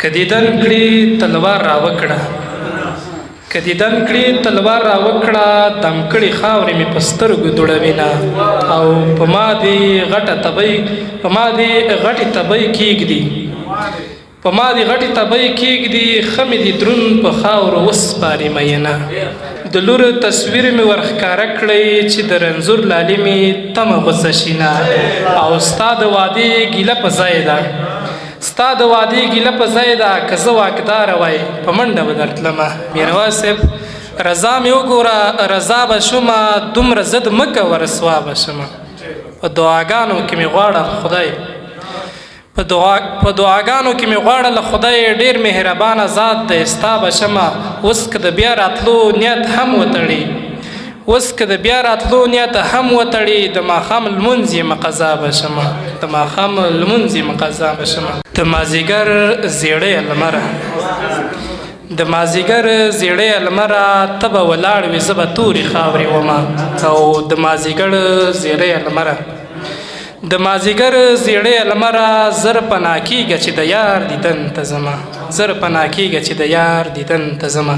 کدیدن کړي تلوار راوکړه کدیدن کړي تلوار راوکړه دم کړي خاورې مې په سترګو دوړوینه او په ما دې غټه تبۍ کېږدي په ما دې غټې تبۍ کېږدي ښه مې دي دروند په خاورو وسپاري مینه د لور تصویر مې ورښکاره کړی چې د رنځور لالې مې تمه غوڅه شینه او ستا د وعدې ګیله په ځای ده ستا د وعدې ګیله په ځای ده که زه واکداره وای په منډه به درتلمه بېنوا صاحب رضا مې وګوره رضا به شومه دومره ضد مه کوه رسوا به شمه په دعاګانو کې مې غواړه خدای په دعاګانو کې مې غواړه له خدای ډېر مهربانه ذات دی ستا به شمه اوس که د بیا راتلو نیت هم وتړي د ماښام لمونځ یې مقضا به شمه د مازدیګر زیړی لمره ته به ولاړ وې زه به تورې خاورې ومه او د مازدیګر زیړی لمره زر پناه کېږه چې د یار دیدن ته ځمه